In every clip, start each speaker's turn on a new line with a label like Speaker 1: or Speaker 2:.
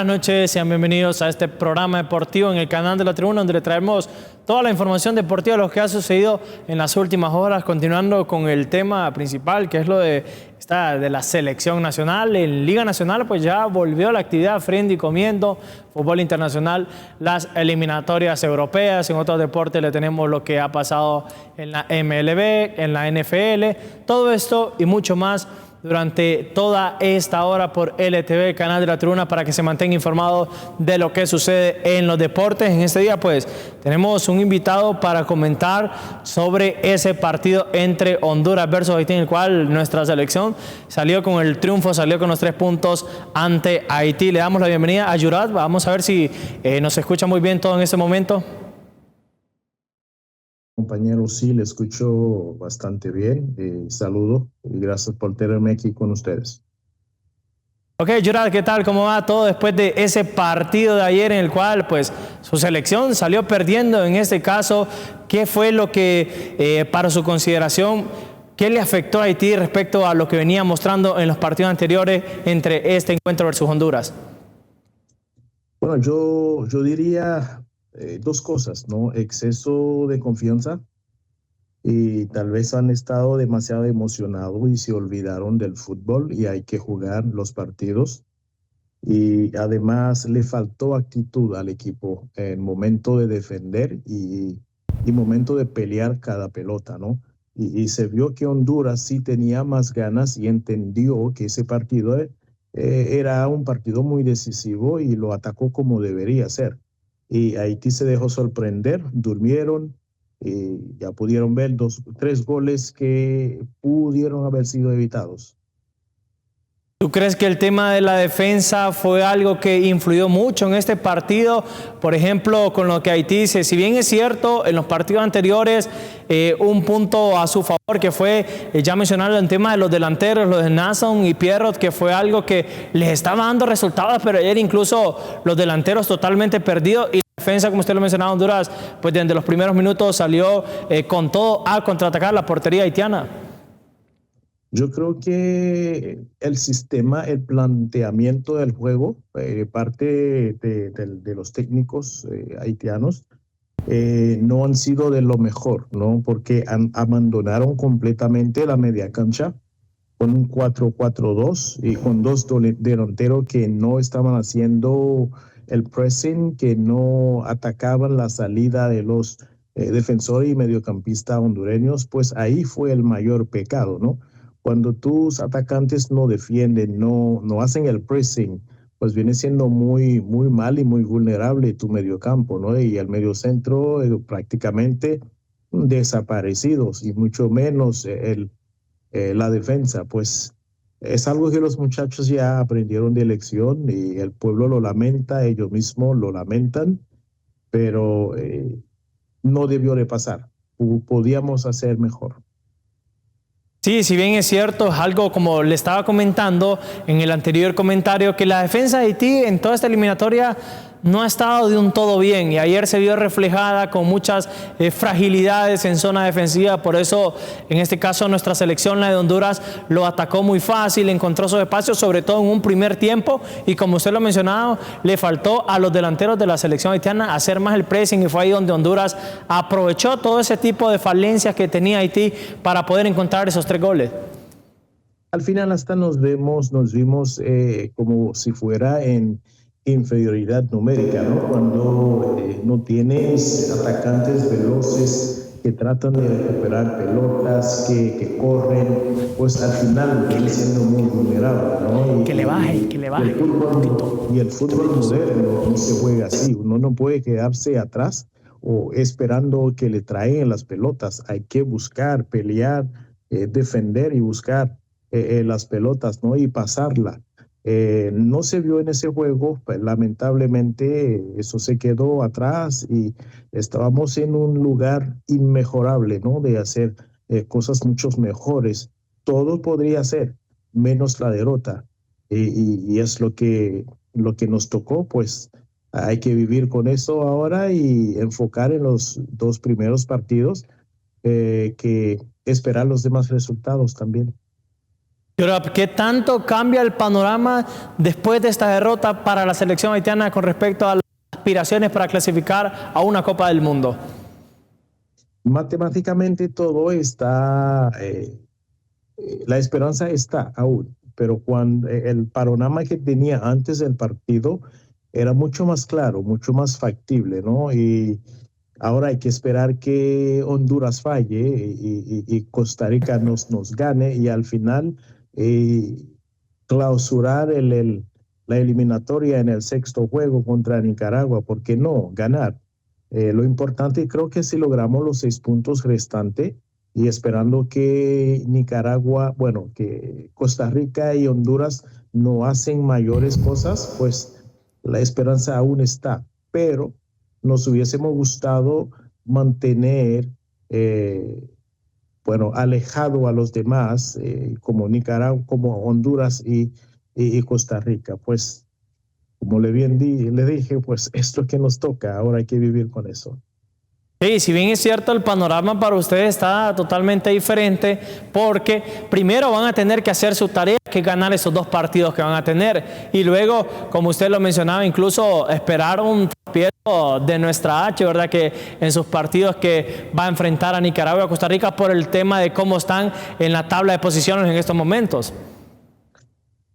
Speaker 1: Buenas noches, sean bienvenidos a este programa deportivo en el canal de La Tribuna, donde le traemos toda la información deportiva de lo que ha sucedido en las últimas horas, continuando con el tema principal, que es lo de la selección nacional. En Liga Nacional pues ya volvió la actividad friendo y comiendo, fútbol internacional, las eliminatorias europeas. En otros deportes le tenemos lo que ha pasado en la MLB, en la NFL, todo esto y mucho más durante toda esta hora por LTV, canal de La Tribuna, para que se mantenga informado de lo que sucede en los deportes. En este día pues tenemos un invitado para comentar sobre ese partido entre Honduras versus Haití, en el cual nuestra selección salió con el triunfo, salió con los 3 puntos ante Haití. Le damos la bienvenida a Jurat. Vamos a ver si nos escucha muy bien todo en este momento.
Speaker 2: Compañero, sí, le escucho bastante bien. Saludo y gracias por tenerme aquí con ustedes.
Speaker 1: Ok, Jurat, ¿qué tal? ¿Cómo va todo después de ese partido de ayer en el cual pues su selección salió perdiendo? En este caso, ¿qué fue lo que, para su consideración, qué le afectó a Haití respecto a lo que venía mostrando en los partidos anteriores entre este encuentro versus Honduras?
Speaker 2: Bueno, yo diría dos cosas, ¿no? Exceso de confianza y tal vez han estado demasiado emocionados y se olvidaron del fútbol y hay que jugar los partidos. Y además le faltó actitud al equipo en momento de defender y momento de pelear cada pelota, ¿no? Y se vio que Honduras sí tenía más ganas y entendió que ese partido era un partido muy decisivo y lo atacó como debería ser. Y Haití se dejó sorprender, durmieron y ya pudieron ver 3 goles que pudieron haber sido evitados.
Speaker 1: ¿Tú crees que el tema de la defensa fue algo que influyó mucho en este partido? Por ejemplo, con lo que Haití dice, si bien es cierto, en los partidos anteriores un punto a su favor, que fue, ya mencionaron el tema de los delanteros, los de Nason y Pierrot, que fue algo que les estaba dando resultados, pero ayer incluso los delanteros totalmente perdidos, y la defensa, como usted lo mencionaba, Honduras, pues desde los primeros minutos salió con todo a contraatacar la portería haitiana.
Speaker 2: Yo creo que el sistema, el planteamiento del juego, parte de los técnicos haitianos, no han sido de lo mejor, ¿no? Porque abandonaron completamente la media cancha con un 4-4-2 y con 2 delanteros que no estaban haciendo el pressing, que no atacaban la salida de los defensores y mediocampistas hondureños. Pues ahí fue el mayor pecado, ¿no? Cuando tus atacantes no defienden, no hacen el pressing, pues viene siendo muy mal y muy vulnerable tu mediocampo, ¿no? Y el mediocentro prácticamente desaparecidos, y mucho menos la defensa. Pues es algo que los muchachos ya aprendieron de lección y el pueblo lo lamenta, ellos mismos lo lamentan, pero no debió de pasar. Podíamos hacer mejor.
Speaker 1: Sí, si bien es cierto, es algo como le estaba comentando en el anterior comentario, que la defensa de Haití en toda esta eliminatoria no ha estado de un todo bien, y ayer se vio reflejada con muchas fragilidades en zona defensiva. Por eso, en este caso, nuestra selección, la de Honduras, lo atacó muy fácil, encontró sus espacios, sobre todo en un primer tiempo, y como usted lo ha mencionado, le faltó a los delanteros de la selección haitiana hacer más el pressing, y fue ahí donde Honduras aprovechó todo ese tipo de falencias que tenía Haití para poder encontrar esos 3 goles.
Speaker 2: Al final hasta nos vimos como si fuera en inferioridad numérica, ¿no? Cuando no tienes atacantes veloces que tratan de recuperar pelotas, que corren, pues al final viene siendo muy vulnerable, ¿no?
Speaker 1: Que le baje.
Speaker 2: Y el fútbol moderno no se juega así. Uno no puede quedarse atrás o esperando que le traigan las pelotas. Hay que buscar, pelear, defender y buscar las pelotas, ¿no? Y pasarla. No se vio en ese juego, pues, lamentablemente eso se quedó atrás y estábamos en un lugar inmejorable, ¿no? De hacer cosas mucho mejores. Todo podría ser, menos la derrota. Y es lo que nos tocó. Pues hay que vivir con eso ahora y enfocar en los 2 primeros partidos, que esperar los demás resultados también.
Speaker 1: ¿Qué tanto cambia el panorama después de esta derrota para la selección haitiana con respecto a las aspiraciones para clasificar a una Copa del Mundo?
Speaker 2: Matemáticamente todo está, la esperanza está aún, pero cuando el panorama que tenía antes del partido era mucho más claro, mucho más factible, ¿no? Y ahora hay que esperar que Honduras falle y Costa Rica nos gane y al final clausurar la eliminatoria en el sexto juego contra Nicaragua. ¿Por qué no? Ganar. Lo importante creo que si logramos los 6 puntos restantes y esperando que Nicaragua, bueno, que Costa Rica y Honduras no hacen mayores cosas, pues la esperanza aún está. Pero nos hubiésemos gustado mantener, bueno, alejado a los demás, como Nicaragua, como Honduras y Costa Rica. Pues, como le dije, pues esto es que nos toca, ahora hay que vivir con eso.
Speaker 1: Sí, si bien es cierto, el panorama para ustedes está totalmente diferente porque primero van a tener que hacer su tarea, que es ganar esos 2 partidos que van a tener y luego, como usted lo mencionaba, incluso esperar un tropiezo de nuestra H, ¿verdad? Que en sus partidos que va a enfrentar a Nicaragua y a Costa Rica por el tema de cómo están en la tabla de posiciones en estos momentos.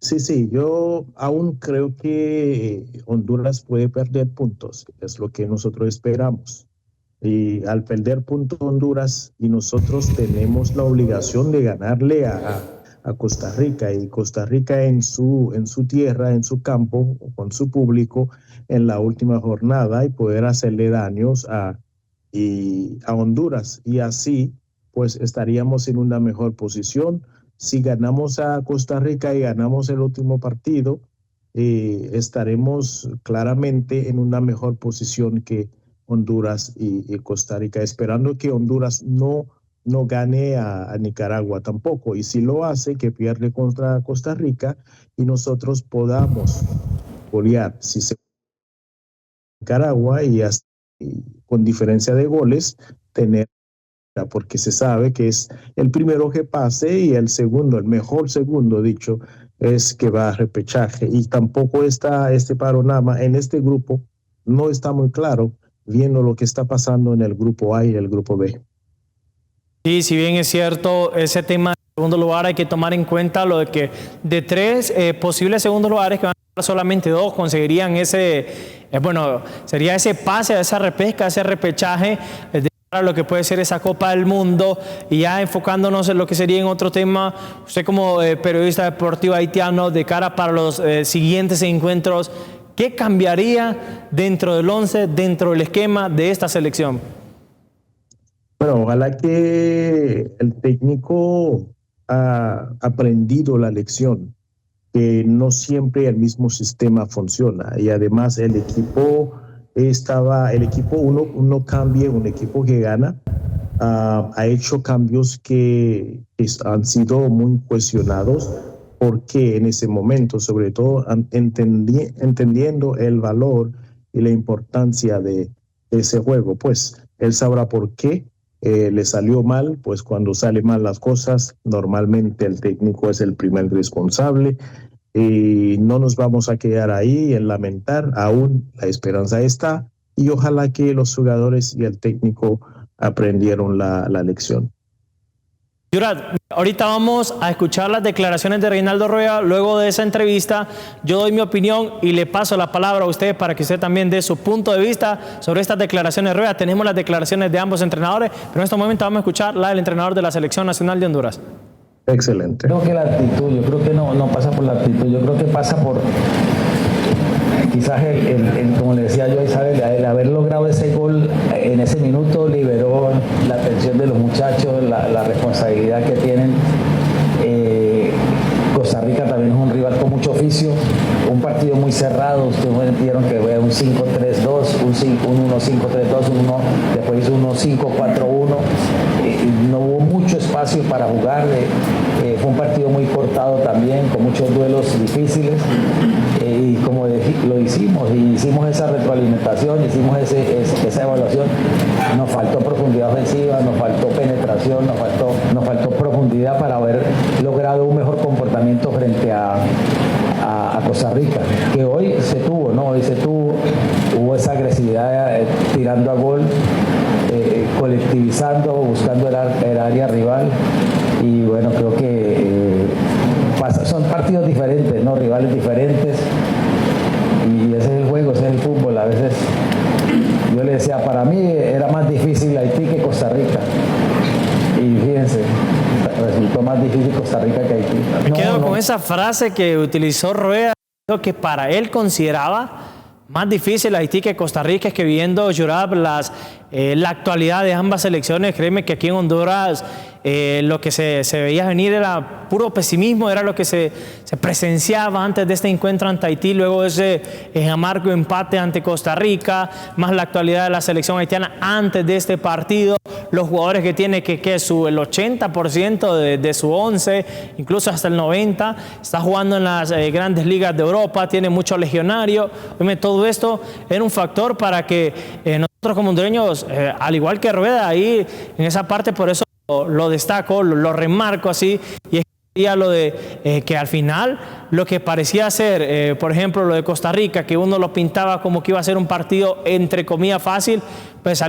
Speaker 2: Sí, yo aún creo que Honduras puede perder puntos, es lo que nosotros esperamos. Y al perder puntos Honduras y nosotros tenemos la obligación de ganarle a Costa Rica y Costa Rica en su tierra, en su campo, con su público en la última jornada y poder hacerle daños a Honduras y así pues estaríamos en una mejor posición. Si ganamos a Costa Rica y ganamos el último partido, estaremos claramente en una mejor posición que Honduras y Costa Rica, esperando que Honduras no gane a Nicaragua tampoco. Y si lo hace, que pierde contra Costa Rica y nosotros podamos golear si se Nicaragua y con diferencia de goles tener, porque se sabe que es el primero que pase y el segundo, el mejor segundo dicho, es que va a repechaje. Y tampoco está este panorama en este grupo, no está muy claro viendo lo que está pasando en el grupo A y el grupo B.
Speaker 1: Sí, si bien es cierto, ese tema de segundo lugar hay que tomar en cuenta lo de que de 3 posibles segundos lugares que van a ser solamente 2 conseguirían ese, bueno, sería ese pase a esa repesca, ese repechaje de lo que puede ser esa Copa del Mundo. Y ya enfocándonos en lo que sería en otro tema, usted como periodista deportivo haitiano, de cara para los siguientes encuentros, ¿qué cambiaría dentro del 11, dentro del esquema de esta selección?
Speaker 2: Bueno, ojalá que el técnico ha aprendido la lección, que no siempre el mismo sistema funciona y además el equipo uno cambia, un equipo que gana, ha hecho cambios que han sido muy cuestionados. Porque en ese momento, sobre todo entendiendo el valor y la importancia de ese juego, pues él sabrá por qué le salió mal, pues cuando salen mal las cosas, normalmente el técnico es el primer responsable y no nos vamos a quedar ahí en lamentar, aún la esperanza está y ojalá que los jugadores y el técnico aprendieron la lección.
Speaker 1: Yurat, ahorita vamos a escuchar las declaraciones de Reinaldo Rueda. Luego de esa entrevista, yo doy mi opinión y le paso la palabra a usted para que usted también dé su punto de vista sobre estas declaraciones de Rueda. Tenemos las declaraciones de ambos entrenadores, pero en este momento vamos a escuchar la del entrenador de la Selección Nacional de Honduras.
Speaker 2: Excelente.
Speaker 3: Creo que la actitud, yo creo que no pasa por la actitud, yo creo que pasa por quizás como le decía yo a Isabel, el haber logrado ese gol en ese minuto liberó la atención de los muchachos, la responsabilidad que tienen. Costa Rica también es un rival con mucho oficio, un partido muy cerrado. Ustedes vieron que fue un 5-3-2, un 1-5-3-2, después hizo un 1-5-4-1. No hubo mucho espacio para jugar. Fue un partido muy cortado también, con muchos duelos difíciles. Y como lo hicimos esa retroalimentación, hicimos esa evaluación, nos faltó profundidad ofensiva, nos faltó penetración, nos faltó profundidad para haber logrado un mejor comportamiento planteamiento frente a Costa Rica, que hoy se tuvo, ¿no? Hoy hubo esa agresividad tirando a gol, colectivizando, buscando el área rival, y bueno, creo que son partidos diferentes, ¿no? Rivales diferentes, y ese es el juego, ese es el fútbol. A veces yo le decía, para mí era más difícil Haití que Costa Rica, y fíjense, resultó más difícil Costa Rica que Haití.
Speaker 1: Me quedo con esa frase que utilizó Rueda, que para él consideraba más difícil Haití que Costa Rica. Es que viendo, Jurab, la actualidad de ambas selecciones, créeme que aquí en Honduras lo que se veía venir era puro pesimismo, era lo que se presenciaba antes de este encuentro ante Haití, luego de ese amargo empate ante Costa Rica, más la actualidad de la selección haitiana antes de este partido, los jugadores que tiene que el 80% de su 11, incluso hasta el 90%, está jugando en las grandes ligas de Europa, tiene mucho legionario. Todo esto era un factor para que nosotros como hondureños, al igual que Rueda, ahí en esa parte, por eso lo destaco, lo remarco así, y es lo de que al final lo que parecía ser, por ejemplo, lo de Costa Rica, que uno lo pintaba como que iba a ser un partido entre comillas fácil, pues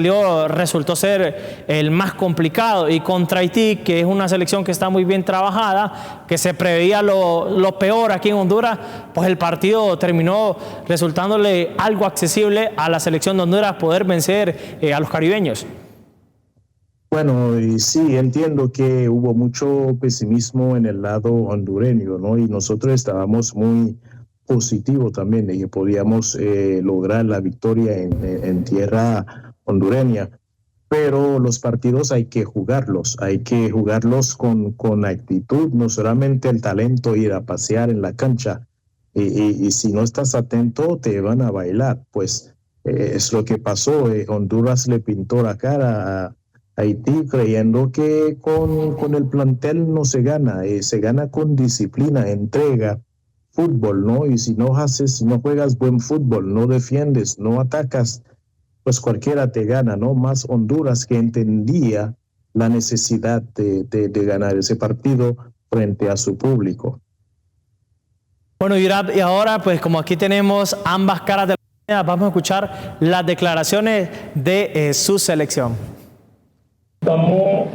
Speaker 1: resultó ser el más complicado, y contra Haití, que es una selección que está muy bien trabajada, que se preveía lo peor aquí en Honduras, pues el partido terminó resultándole algo accesible a la selección de Honduras poder vencer a los caribeños.
Speaker 2: Bueno, y sí, entiendo que hubo mucho pesimismo en el lado hondureño, ¿no? Y nosotros estábamos muy positivos también de que podíamos lograr la victoria en tierra hondureña. Pero los partidos hay que jugarlos con actitud, no solamente el talento, ir a pasear en la cancha. Y si no estás atento, te van a bailar. Pues es lo que pasó. Honduras le pintó la cara a Haití creyendo que con el plantel no se gana, se gana con disciplina, entrega, fútbol, ¿no? Y si no juegas buen fútbol, no defiendes, no atacas, pues cualquiera te gana, ¿no? Más Honduras, que entendía la necesidad de ganar ese partido frente a su público.
Speaker 1: Bueno, Jurab, y ahora pues como aquí tenemos ambas caras de la moneda, vamos a escuchar las declaraciones de su selección.
Speaker 4: Estamos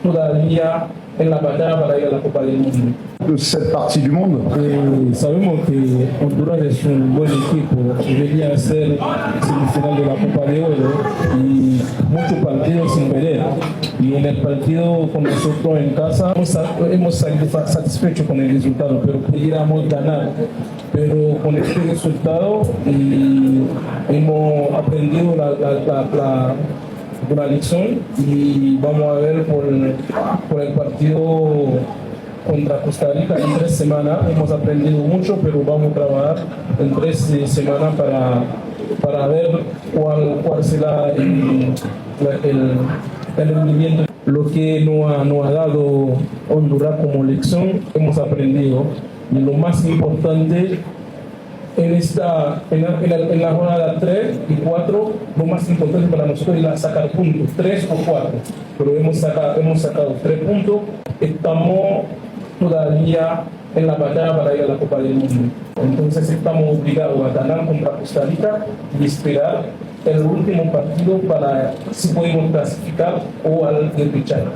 Speaker 4: todavía en la batalla para ir a la Copa del Mundo.
Speaker 5: De cette partie du monde.
Speaker 4: Sabemos que Honduras es un buen equipo, venía a ser semifinal de la Copa de Oro y muchos partidos sin perder. Y en el partido con nosotros en casa hemos salido satisfechos con el resultado, pero queríamos ganar. Pero con este resultado hemos aprendido una lección, y vamos a ver por el partido contra Costa Rica en 3 semanas. Hemos aprendido mucho, pero vamos a trabajar en 3 semanas para ver cuál será el rendimiento. Lo que nos ha dado Honduras como lección, hemos aprendido, y lo más importante en la jornada 3 y 4, lo más importante para nosotros es sacar puntos, 3 o 4, pero hemos sacado 3 puntos. Estamos todavía en la batalla para ir a la Copa del Mundo, entonces estamos obligados a ganar contra Costa Rica y esperar el último partido para si podemos clasificar o al repechaje.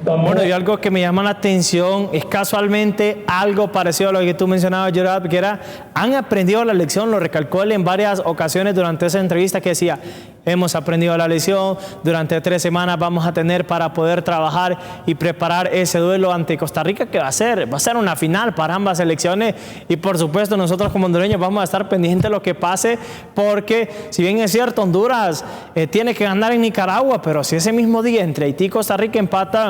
Speaker 1: Bueno, y algo que me llama la atención es casualmente algo parecido a lo que tú mencionabas, Jurab, que han aprendido la lección. Lo recalcó él en varias ocasiones durante esa entrevista, que decía, hemos aprendido la lección, durante 3 semanas vamos a tener para poder trabajar y preparar ese duelo ante Costa Rica, que va a ser una final para ambas selecciones, y por supuesto nosotros como hondureños vamos a estar pendientes de lo que pase, porque si bien es cierto, Honduras tiene que ganar en Nicaragua, pero si ese mismo día entre Haití y Costa Rica empatan,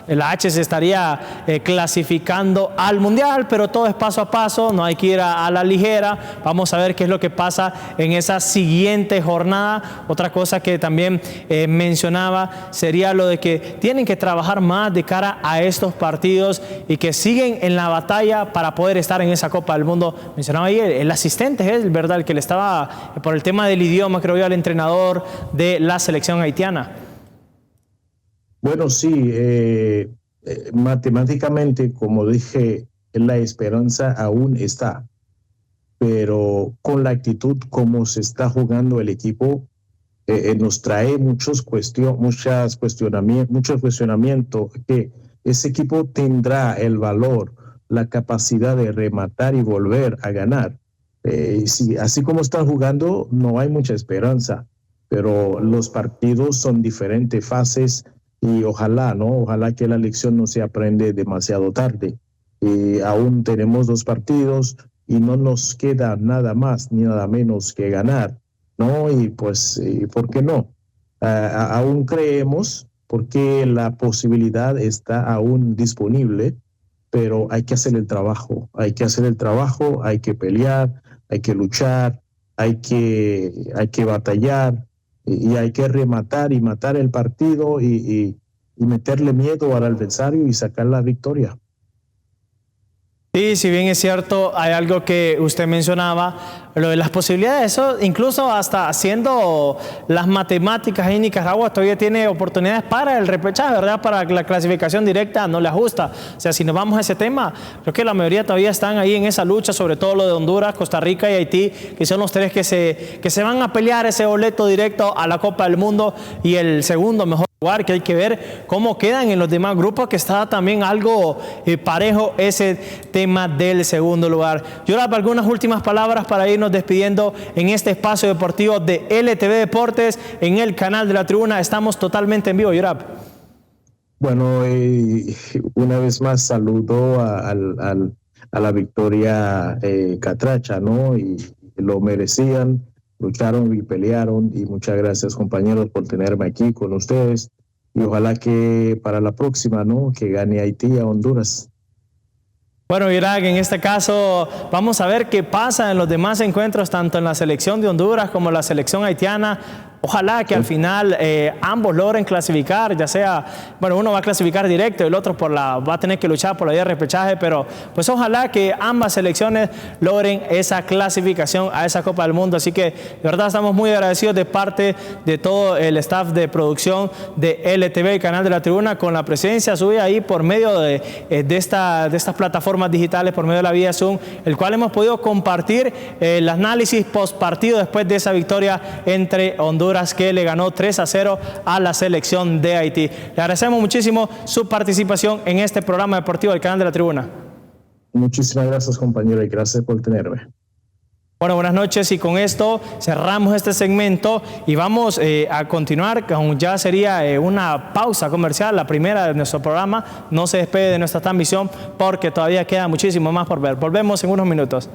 Speaker 1: la H se estaría clasificando al Mundial, pero todo es paso a paso, no hay que ir a la ligera. Vamos a ver qué es lo que pasa en esa siguiente jornada. Otra cosa que también mencionaba sería lo de que tienen que trabajar más de cara a estos partidos y que siguen en la batalla para poder estar en esa Copa del Mundo. Mencionaba ahí el asistente, es verdad, el que le estaba por el tema del idioma, creo yo, al entrenador de la selección haitiana.
Speaker 2: Bueno, sí, matemáticamente, como dije, la esperanza aún está. Pero con la actitud como se está jugando el equipo, nos trae muchos cuestionamientos que ese equipo tendrá el valor, la capacidad de rematar y volver a ganar. Así como están jugando, no hay mucha esperanza, pero los partidos son diferentes fases y ojalá, ¿no? Ojalá que la lección no se aprende demasiado tarde. Aún tenemos 2 partidos y no nos queda nada más ni nada menos que ganar, ¿no? Y pues, ¿por qué no? Aún creemos porque la posibilidad está aún disponible, pero hay que hacer el trabajo, hay que pelear, hay que luchar, hay que batallar y hay que rematar y matar el partido y meterle miedo al adversario y sacar la victoria.
Speaker 1: Sí, si bien es cierto, hay algo que usted mencionaba, lo de las posibilidades, eso incluso hasta haciendo las matemáticas en Nicaragua todavía tiene oportunidades para el repechaje, ¿verdad? Para la clasificación directa no le ajusta. O sea, si nos vamos a ese tema, creo que la mayoría todavía están ahí en esa lucha, sobre todo lo de Honduras, Costa Rica y Haití, que son los 3 que se van a pelear ese boleto directo a la Copa del Mundo y el segundo mejor lugar, que hay que ver cómo quedan en los demás grupos, que está también algo parejo ese tema del segundo lugar. Yorab, algunas últimas palabras para irnos despidiendo en este espacio deportivo de LTV Deportes en el canal de la Tribuna. Estamos totalmente en vivo, Yorab.
Speaker 2: Bueno, una vez más saludo a la victoria catracha, ¿no? Y lo merecían. Lucharon y pelearon y muchas gracias, compañeros, por tenerme aquí con ustedes y ojalá que para la próxima, ¿no? Que gane Haití a Honduras.
Speaker 1: Bueno, Irak, en este caso vamos a ver qué pasa en los demás encuentros, tanto en la selección de Honduras como la selección haitiana. Ojalá que al final ambos logren clasificar, ya sea, bueno, uno va a clasificar directo y el otro va a tener que luchar por la vía de repechaje, pero pues ojalá que ambas selecciones logren esa clasificación a esa Copa del Mundo. Así que de verdad estamos muy agradecidos de parte de todo el staff de producción de LTV, el canal de la Tribuna, con la presencia suya ahí por medio de estas plataformas digitales, por medio de la vía Zoom, el cual hemos podido compartir el análisis post partido después de esa victoria entre Honduras, que le ganó 3-0 a la selección de Haití. Le agradecemos muchísimo su participación en este programa deportivo del canal de la Tribuna.
Speaker 2: Muchísimas gracias, compañero, y gracias por tenerme.
Speaker 1: Bueno, buenas noches, y con esto cerramos este segmento y vamos a continuar con ya sería una pausa comercial, la primera de nuestro programa. No se despegue de nuestra transmisión porque todavía queda muchísimo más por ver. Volvemos en unos minutos.